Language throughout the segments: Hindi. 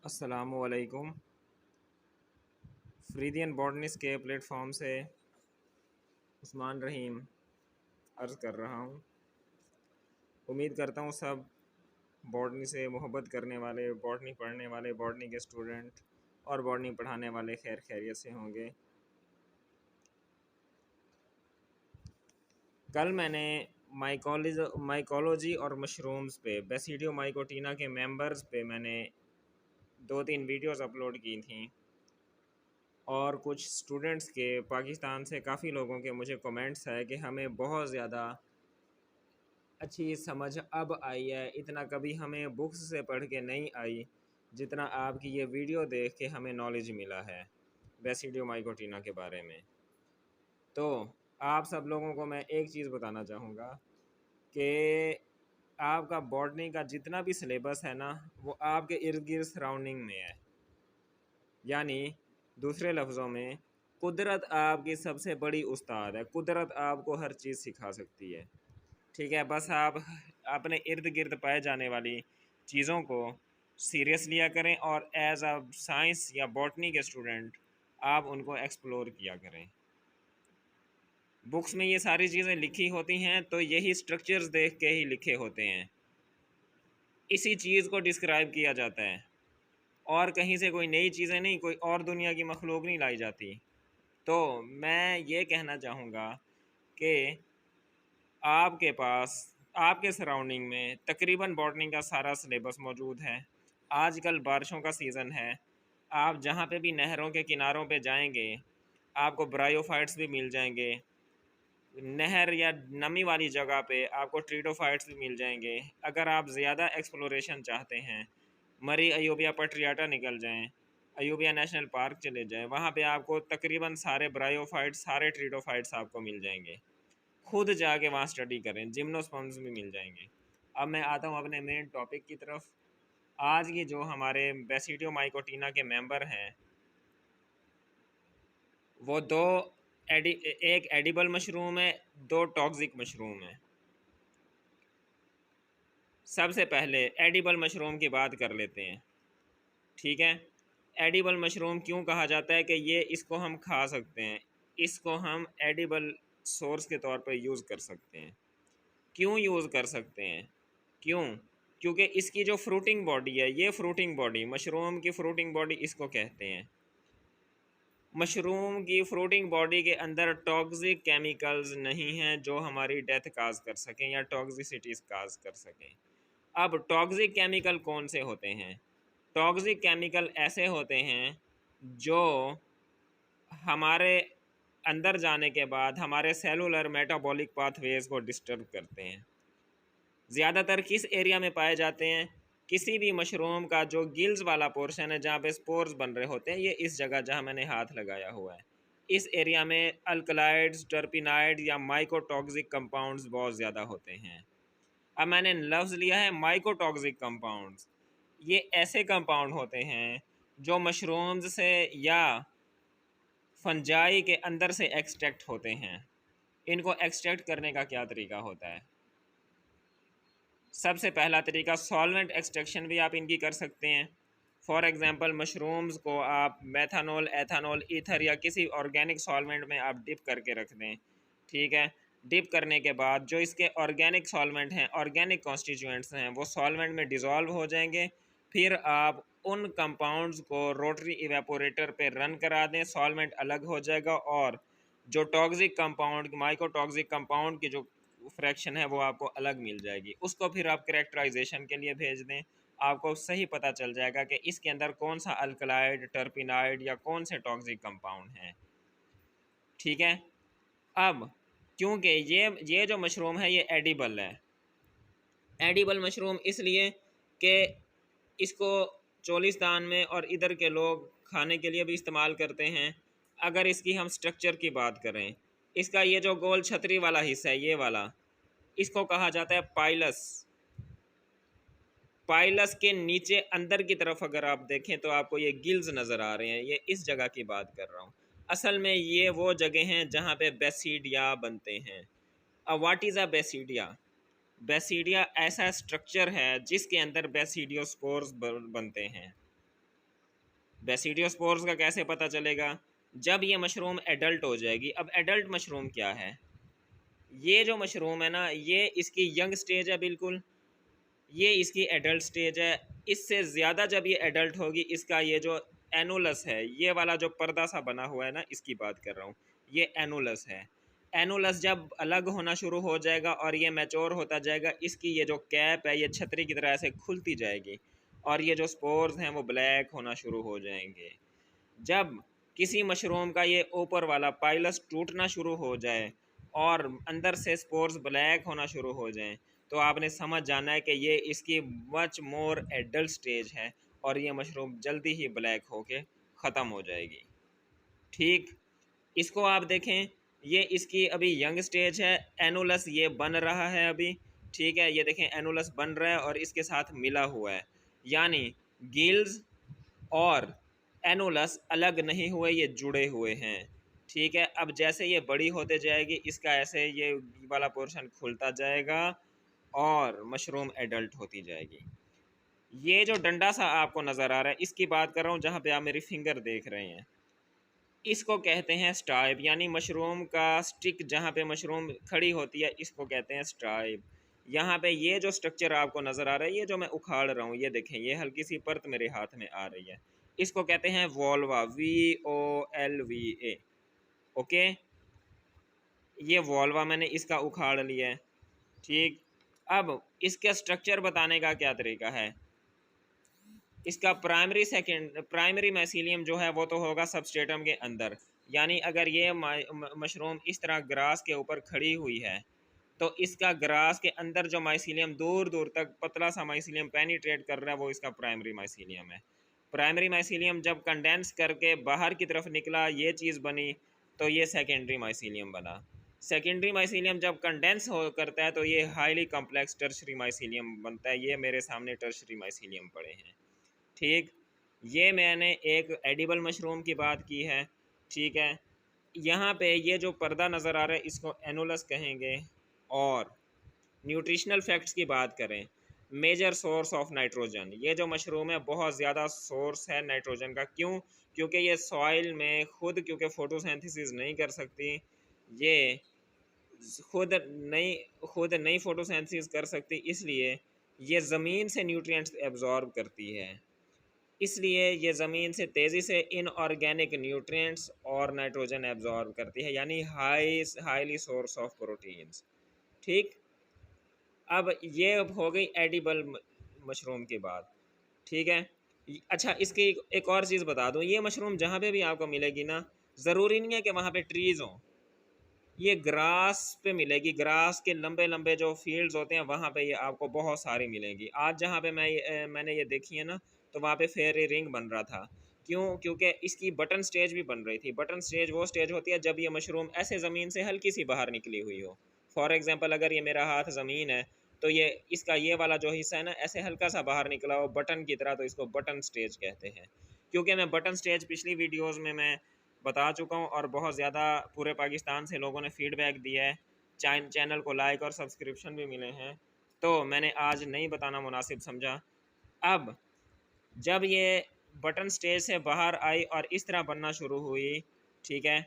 अस्सलामुअलैकुम। फ्रीदियन बॉटनिस्ट के प्लेटफॉर्म से उस्मान रहीम अर्ज़ कर रहा हूँ। उम्मीद करता हूँ सब बॉटनी से मोहब्बत करने वाले, बॉटनी पढ़ने वाले, बॉटनी के स्टूडेंट और बॉटनी पढ़ाने वाले खैर खैरियत से होंगे। कल मैंने माइकोलॉजी और मशरूम्स पे बेसिडियो माइकोटीना के मेंबर्स पे मैंने 2-3 वीडियोस अपलोड की थी और कुछ स्टूडेंट्स के पाकिस्तान से काफ़ी लोगों के मुझे कमेंट्स है कि हमें बहुत ज़्यादा अच्छी समझ अब आई है, इतना कभी हमें बुक्स से पढ़ के नहीं आई जितना आपकी ये वीडियो देख के हमें नॉलेज मिला है बेसिडियो माइकोटीना के बारे में। तो आप सब लोगों को मैं एक चीज़ बताना चाहूँगा कि आपका बॉटनी का जितना भी सिलेबस है ना, वो आपके इर्द गिर्द सराउंडिंग में है। यानी दूसरे लफ्ज़ों में, कुदरत आपकी सबसे बड़ी उस्ताद है। कुदरत आपको हर चीज़ सिखा सकती है, ठीक है। बस आप अपने इर्द गिर्द पाए जाने वाली चीज़ों को सीरियस लिया करें और एज अ साइंस या बॉटनी के स्टूडेंट आप उनको एक्सप्लोर किया करें। बुक्स में ये सारी चीज़ें लिखी होती हैं तो यही स्ट्रक्चर्स देख के ही लिखे होते हैं, इसी चीज़ को डिस्क्राइब किया जाता है और कहीं से कोई नई चीज़ें नहीं, कोई और दुनिया की मखलूक नहीं लाई जाती। तो मैं ये कहना चाहूँगा कि आपके पास आपके सराउंडिंग में तकरीबन बॉटनी का सारा सिलेबस मौजूद है। आजकल बारिशों का सीज़न है, आप जहाँ पे भी नहरों के किनारों पे जाएंगे आपको ब्रायोफाइट्स भी मिल जाएंगे। नहर या नमी वाली जगह पे आपको ट्रीडोफाइट्स भी मिल जाएंगे। अगर आप ज़्यादा एक्सप्लोरेशन चाहते हैं, मरी अयूबिया पट्रियाटा निकल जाएं, अयूबिया नेशनल पार्क चले जाएं, वहाँ पे आपको तकरीबन सारे ब्रायोफाइट्स, सारे ट्रीडोफाइट्स आपको मिल जाएंगे। खुद जाके वहाँ स्टडी करें, जिम्नोस्पर्म्स भी मिल जाएंगे। अब मैं आता हूँ अपने मेन टॉपिक की तरफ। आज की जो हमारे बेसिडियो माइकोटीना के मेंबर हैं वो एक एडिबल मशरूम है, दो टॉक्सिक मशरूम है। सबसे पहले एडिबल मशरूम की बात कर लेते हैं, ठीक है। एडिबल मशरूम क्यों कहा जाता है कि ये इसको हम खा सकते हैं, इसको हम एडिबल सोर्स के तौर पर यूज़ कर सकते हैं। क्यों यूज़ कर सकते हैं? क्यों? क्योंकि इसकी जो फ्रूटिंग बॉडी है, ये फ्रूटिंग बॉडी, मशरूम की फ्रूटिंग बॉडी इसको कहते हैं। मशरूम की फ्रूटिंग बॉडी के अंदर टॉक्सिक केमिकल्स नहीं हैं जो हमारी डेथ काज कर सकें या टॉक्सिसिटीज़ काज कर सकें। अब टॉक्सिक केमिकल कौन से होते हैं? टॉक्सिक केमिकल ऐसे होते हैं जो हमारे अंदर जाने के बाद हमारे सेलुलर मेटाबॉलिक पाथवेज को डिस्टर्ब करते हैं। ज़्यादातर किस एरिया में पाए जाते हैं? किसी भी मशरूम का जो गिल्स वाला पोर्शन है जहाँ पे स्पोर्स बन रहे होते हैं, ये इस जगह जहाँ मैंने हाथ लगाया हुआ है, इस एरिया में अल्कलाइड्स, टर्पिनाइड या माइकोटॉक्सिक कंपाउंड्स बहुत ज़्यादा होते हैं। अब मैंने लफ्ज़ लिया है माइकोटॉक्सिक कंपाउंड्स। ये ऐसे कंपाउंड होते हैं जो मशरूम्स से या फंजाई के अंदर से एक्सट्रैक्ट होते हैं। इनको एक्सट्रैक्ट करने का क्या तरीका होता है? सबसे पहला तरीका सॉल्वेंट एक्सट्रैक्शन भी आप इनकी कर सकते हैं। फॉर एग्ज़ाम्पल मशरूम्स को आप मेथानॉल, एथानॉल, ईथर या किसी ऑर्गेनिक सॉल्वेंट में आप डिप करके रख दें, ठीक है। डिप करने के बाद जो इसके ऑर्गेनिक सॉल्वेंट हैं, ऑर्गेनिक कॉन्स्टिट्यूएंट्स हैं, वो सॉल्वेंट में डिज़ोल्व हो जाएंगे। फिर आप उन कंपाउंड्स को रोटरी इवेपोरेटर पे रन करा दें, सॉल्वेंट अलग हो जाएगा और जो टॉक्सिक कंपाउंड, माइकोटॉक्सिक कंपाउंड की जो फ्रैक्शन है वो आपको अलग मिल जाएगी। उसको फिर आप करेक्टराइजेशन के लिए भेज दें, आपको सही पता चल जाएगा कि इसके अंदर कौन सा अल्कलाइड, टर्पिनाइड या कौन से टॉक्सिक कंपाउंड हैं, ठीक है। अब क्योंकि ये जो मशरूम है ये एडिबल है। एडिबल मशरूम इसलिए कि इसको चोलिस्तान में और इधर के लोग खाने के लिए भी इस्तेमाल करते हैं। अगर इसकी हम स्ट्रक्चर की बात करें, इसका ये जो गोल छतरी वाला हिस्सा है, ये वाला, इसको कहा जाता है पाइलस। पाइलस के नीचे अंदर की तरफ अगर आप देखें तो आपको ये गिल्स नज़र आ रहे हैं, ये इस जगह की बात कर रहा हूँ। असल में ये वो जगह हैं जहाँ पे बेसिडिया बनते हैं। अब what is a basidia? Basidia ऐसा स्ट्रक्चर है जिसके अंदर बेसिडियोस्पोर्स बनते हैं। बेसिडियोस्पोर्स का कैसे पता चलेगा? जब ये मशरूम एडल्ट हो जाएगी। अब एडल्ट मशरूम क्या है? ये जो मशरूम है ना, ये इसकी यंग स्टेज है बिल्कुल, ये इसकी एडल्ट स्टेज है। इससे ज़्यादा जब ये एडल्ट होगी, इसका ये जो एनुलस है, ये वाला जो पर्दा सा बना हुआ है ना, इसकी बात कर रहा हूँ, ये एनुलस है। एनुलस जब अलग होना शुरू हो जाएगा और ये मैच्योर होता जाएगा, इसकी ये जो कैप है ये छतरी की तरह से खुलती जाएगी और ये जो स्पोर्स हैं वो ब्लैक होना शुरू हो जाएंगे। जब किसी मशरूम का ये ऊपर वाला पाइलस टूटना शुरू हो जाए और अंदर से स्पोर्स ब्लैक होना शुरू हो जाएं, तो आपने समझ जाना है कि ये इसकी मच मोर एडल्ट स्टेज है और ये मशरूम जल्दी ही ब्लैक होके ख़त्म हो जाएगी। ठीक, इसको आप देखें, ये इसकी अभी यंग स्टेज है, एनुलस ये बन रहा है अभी। ठीक है, ये देखें एनुलस बन रहा है और इसके साथ मिला हुआ है, यानी गिल्स और एनुलस अलग नहीं हुए, ये जुड़े हुए हैं। ठीक है, अब जैसे ये बड़ी होते जाएगी, इसका ऐसे ये वाला पोर्शन खुलता जाएगा और मशरूम एडल्ट होती जाएगी। ये जो डंडा सा आपको नज़र आ रहा है, इसकी बात कर रहा हूँ, जहाँ पे आप मेरी फिंगर देख रहे हैं, इसको कहते हैं स्टाइप, यानी मशरूम का स्टिक जहाँ पे मशरूम खड़ी होती है, इसको कहते हैं स्टाइप। यहाँ पे ये जो स्ट्रक्चर आपको नज़र आ रहा है, ये जो मैं उखाड़ रहा हूँ, ये देखें, ये हल्की सी परत मेरे हाथ में आ रही है, इसको कहते हैं वोल्वा, VOLVA। ओके, ये वोल्वा मैंने इसका उखाड़ लिया है। ठीक, अब इसका स्ट्रक्चर बताने का क्या तरीका है? इसका प्राइमरी मैसिलियम जो है वो तो होगा सबस्ट्रेटम के अंदर, यानी अगर ये मशरूम इस तरह ग्रास के ऊपर खड़ी हुई है, तो इसका ग्रास के अंदर जो माइसीलियम दूर दूर तक पतला सा माइसीलियम पेनिट्रेट कर रहा है, वो इसका प्राइमरी माइसीलियम है। प्राइमरी माइसीलियम जब कंडेंस करके बाहर की तरफ निकला, ये चीज़ बनी, तो ये सेकेंडरी माइसीलियम बना। सेकेंडरी माइसीलियम जब कंडेंस हो करता है, तो ये हाईली कॉम्प्लेक्स टर्शरी माइसीलियम बनता है। ये मेरे सामने टर्शरी माइसीलियम पड़े हैं। ठीक, ये मैंने एक एडिबल मशरूम की बात की है। ठीक है, यहाँ पे ये जो पर्दा नज़र आ रहा है, इसको एनुलस कहेंगे। और न्यूट्रिशनल फैक्ट्स की बात करें, मेजर सोर्स ऑफ नाइट्रोजन, ये जो मशरूम है बहुत ज़्यादा सोर्स है नाइट्रोजन का। क्यों? क्योंकि ये सॉइल में खुद, क्योंकि फोटोसिंथेसिस नहीं कर सकती, ये खुद नहीं फोटोसिंथेसिस कर सकती, इसलिए ये ज़मीन से न्यूट्रिएंट्स एब्जॉर्ब करती है। इसलिए ये ज़मीन से तेज़ी से इनऑर्गेनिक न्यूट्रिएंट्स और नाइट्रोजन एब्जॉर्ब करती है, यानी हाईली सोर्स ऑफ प्रोटीन्स। ठीक, अब ये हो गई एडिबल मशरूम की बात। ठीक है, अच्छा, इसकी एक और चीज़ बता दूँ, ये मशरूम जहाँ पे भी आपको मिलेगी ना, ज़रूरी नहीं है कि वहाँ पे ट्रीज़ हों, ये ग्रास पे मिलेगी। ग्रास के लंबे लंबे जो फील्ड्स होते हैं, वहाँ पे ये आपको बहुत सारी मिलेंगी। आज जहाँ पे मैंने ये देखी है ना, तो वहाँ पे फेरी रिंग बन रहा था। क्यों? क्योंकि इसकी बटन स्टेज भी बन रही थी। बटन स्टेज वो स्टेज होती है जब ये मशरूम ऐसे ज़मीन से हल्की सी बाहर निकली हुई हो। फॉर एग्ज़ाम्पल, अगर ये मेरा हाथ ज़मीन है, तो ये इसका ये वाला जो हिस्सा है ना, ऐसे हल्का सा बाहर निकला हो बटन की तरह, तो इसको बटन स्टेज कहते हैं। क्योंकि मैं बटन स्टेज पिछली वीडियोज़ में मैं बता चुका हूँ और बहुत ज़्यादा पूरे पाकिस्तान से लोगों ने फ़ीडबैक दिया है, चैनल को लाइक और सब्सक्रिप्शन भी मिले हैं, तो मैंने आज नहीं बताना मुनासिब समझा। अब जब ये बटन स्टेज से बाहर आई और इस तरह बनना शुरू हुई, ठीक है,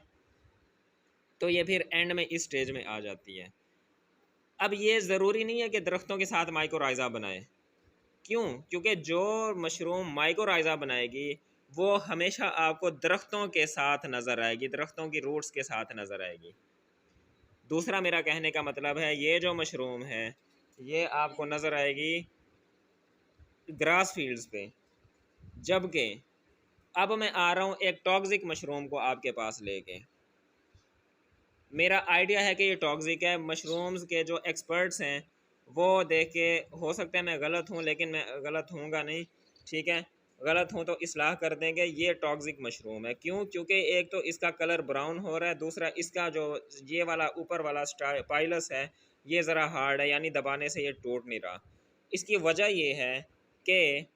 तो ये फिर एंड में इस स्टेज में आ जाती है। अब ये ज़रूरी नहीं है कि दरख्तों के साथ माइकोराइज़ा बनाए। क्यों? क्योंकि जो मशरूम माइकोराइज़ा बनाएगी, वो हमेशा आपको दरख्तों के साथ नज़र आएगी, दरख्तों की रूट्स के साथ नज़र आएगी। दूसरा मेरा कहने का मतलब है, ये जो मशरूम है, ये आपको नज़र आएगी ग्रास फील्ड्स पे। जबकि अब मैं आ रहा हूँ एक टॉक्सिक मशरूम को आपके पास लेके। मेरा आइडिया है कि ये टॉक्सिक है। मशरूम्स के जो एक्सपर्ट्स हैं, वो देख के, हो सकता है मैं गलत हूँ, लेकिन मैं गलत हूँगा नहीं। ठीक है, गलत हूँ तो इस्लाह कर देंगे। ये टॉक्सिक मशरूम है। क्यों? क्योंकि एक तो इसका कलर ब्राउन हो रहा है, दूसरा इसका जो ये वाला ऊपर वाला पाइलस है, ये ज़रा हार्ड है, यानी दबाने से ये टूट नहीं रहा। इसकी वजह ये है कि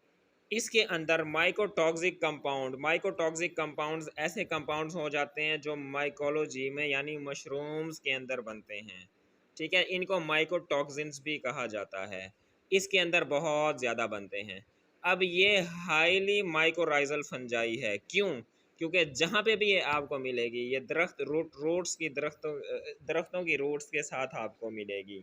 इसके अंदर माइकोटॉक्सिक कंपाउंड्स ऐसे कंपाउंड्स हो जाते हैं जो माइकोलॉजी में, यानी मशरूम्स के अंदर बनते हैं। ठीक है, इनको माइकोटॉक्सिन्स भी कहा जाता है। इसके अंदर बहुत ज़्यादा बनते हैं। अब ये हाईली माइकोराइजल फंजाई है। क्यों? क्योंकि जहाँ पे भी ये आपको मिलेगी ये रूट्स की दरख्तों की रूट्स के साथ आपको मिलेगी।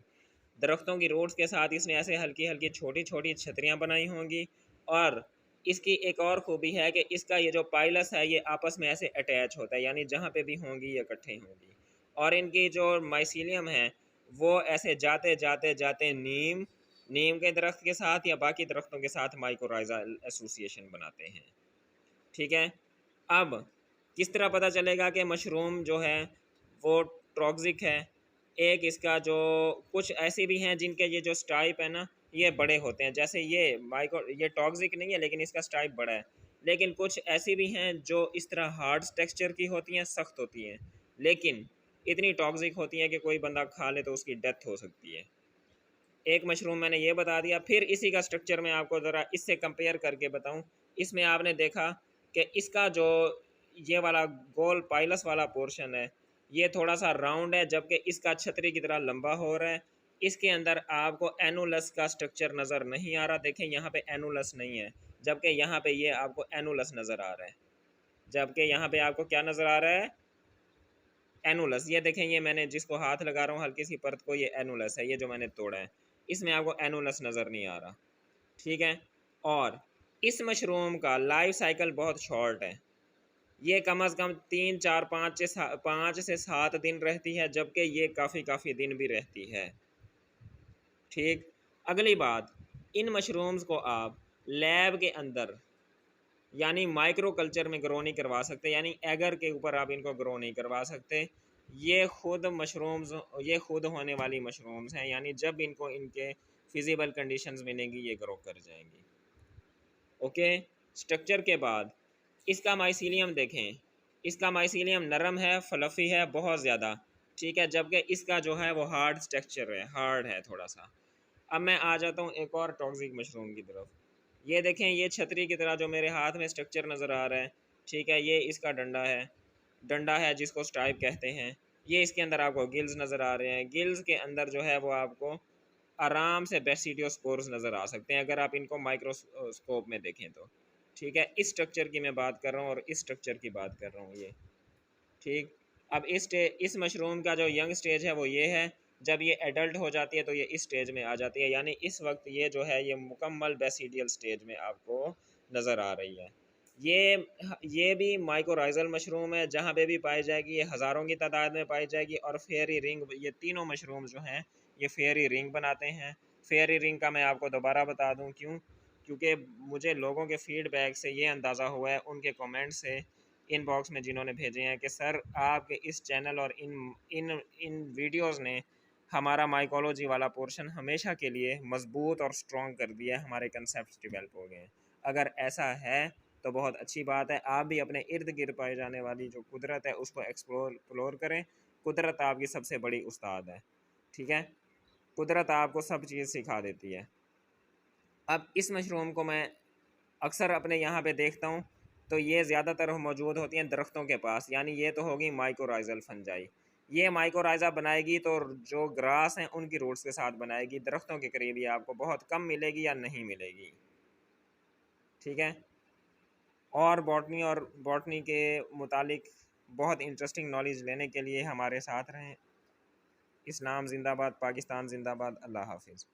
दरख्तों की रूट्स के साथ इसने ऐसे हल्की हल्की छोटी छोटी छतरियाँ बनाई होंगी। और इसकी एक और खूबी है कि इसका ये जो पाइलस है ये आपस में ऐसे अटैच होता है, यानी जहाँ पे भी होंगी ये इकट्ठे होंगी। और इनकी जो माइसीलियम है वो ऐसे जाते जाते जाते नीम के दरख्त के साथ या बाकी दरख्तों के साथ माइकोराइजल एसोसिएशन बनाते हैं। ठीक है। अब किस तरह पता चलेगा कि मशरूम जो है वो टॉक्सिक है? एक इसका जो कुछ ऐसी भी हैं जिनके ये जो स्टाइप है ना ये बड़े होते हैं, जैसे ये टॉक्सिक नहीं है लेकिन इसका स्टाइप बड़ा है। लेकिन कुछ ऐसी भी हैं जो इस तरह हार्ड टेक्सचर की होती हैं, सख्त होती हैं, लेकिन इतनी टॉक्सिक होती हैं कि कोई बंदा खा ले तो उसकी डेथ हो सकती है। एक मशरूम मैंने ये बता दिया। फिर इसी का स्ट्रक्चर मैं आपको ज़रा इससे कंपेयर करके बताऊं। इसमें आपने देखा कि इसका जो ये वाला गोल पाइलस वाला पोर्शन है ये थोड़ा सा राउंड है, जबकि इसका छतरी की तरह लंबा हो रहा है। इसके अंदर आपको एनुलस का स्ट्रक्चर नज़र नहीं आ रहा। देखें यहाँ पे एनुलस नहीं है, जबकि यहाँ पे ये आपको एनुलस नज़र आ रहा है। जबकि यहाँ पे आपको क्या नज़र आ रहा है? एनुलस। ये देखें, ये मैंने जिसको हाथ लगा रहा हूँ हल्की सी परत को, ये एनुलस है, ये जो मैंने तोड़ा है इसमें आपको एनुलस नज़र नहीं आ रहा। ठीक है। और इस मशरूम का लाइफ साइकिल बहुत शॉर्ट है। ये कम अज़ कम 3 4 5 से 7 दिन रहती है, जबकि ये काफ़ी दिन भी रहती है। ठीक। अगली बात, इन मशरूम्स को आप लैब के अंदर यानी माइक्रो कल्चर में ग्रो नहीं करवा सकते, यानी एगर के ऊपर आप इनको ग्रो नहीं करवा सकते। ये खुद होने वाली मशरूम्स हैं, यानी जब इनको इनके फिजिबल कंडीशंस मिलेंगी ये ग्रो कर जाएंगी। ओके। स्ट्रक्चर के बाद इसका माइसीलियम देखें। इसका माइसीलियम नरम है, फ्लफ़ी है बहुत ज़्यादा। ठीक है। जबकि इसका जो है वो हार्ड स्ट्रक्चर है, हार्ड है थोड़ा सा। अब मैं आ जाता हूँ एक और टॉक्सिक मशरूम की तरफ। ये देखें, ये छतरी की तरह जो मेरे हाथ में स्ट्रक्चर नज़र आ रहा है, ठीक है, ये इसका डंडा है जिसको स्टाइप कहते हैं। ये इसके अंदर आपको गिल्स नज़र आ रहे हैं। गिल्स के अंदर जो है वो आपको आराम से बेसिडियोस्पोर्स नज़र आ सकते हैं अगर आप इनको माइक्रोस्कोप में देखें तो। ठीक है। इस स्ट्रक्चर की मैं बात कर रहा हूँ और इस स्ट्रक्चर की बात कर रहा हूँ ये। ठीक। अब इस मशरूम का जो यंग स्टेज है वो ये है। जब ये एडल्ट हो जाती है तो ये इस स्टेज में आ जाती है, यानी इस वक्त ये जो है ये मुकम्मल बेसिडियल स्टेज में आपको नज़र आ रही है। ये भी माइकोराइजल मशरूम है, जहाँ पे भी पाई जाएगी ये हज़ारों की तादाद में पाई जाएगी। और फेयरी रिंग, ये तीनों मशरूम जो हैं ये फेयरी रिंग बनाते हैं। फेयरी रिंग का मैं आपको दोबारा बता दूँ क्यों, क्योंकि मुझे लोगों के फीडबैक से ये अंदाज़ा हुआ है, उनके कमेंट से इनबॉक्स में जिन्होंने भेजे हैं कि सर आपके इस चैनल और इन इन इन वीडियोस ने हमारा माइकोलॉजी वाला पोर्शन हमेशा के लिए मजबूत और स्ट्रॉन्ग कर दिया है, हमारे कंसेप्ट डेवलप हो गए हैं। अगर ऐसा है तो बहुत अच्छी बात है। आप भी अपने इर्द गिर्द पाई जाने वाली जो कुदरत है उसको एक्सप्लोर करें। कुदरत आपकी सबसे बड़ी उस्ताद है। ठीक है। कुदरत आपको सब चीज़ सिखा देती है। अब इस मशरूम को मैं अक्सर अपने यहाँ पे देखता हूँ तो ये ज़्यादातर मौजूद होती हैं दरख्तों के पास, यानी ये तो होगी माइकोराइजल फंजाई। ये माइकोराइजा बनाएगी तो जो ग्रास हैं उनकी रूट्स के साथ बनाएगी, दरख्तों के करीब ये आपको बहुत कम मिलेगी या नहीं मिलेगी। ठीक है। और बॉटनी के मुतालिक बहुत इंटरेस्टिंग नॉलेज लेने के लिए हमारे साथ रहें। इस्लाम ज़िंदाबाद, पाकिस्तान ज़िंदाबाद। अल्लाह हाफिज़।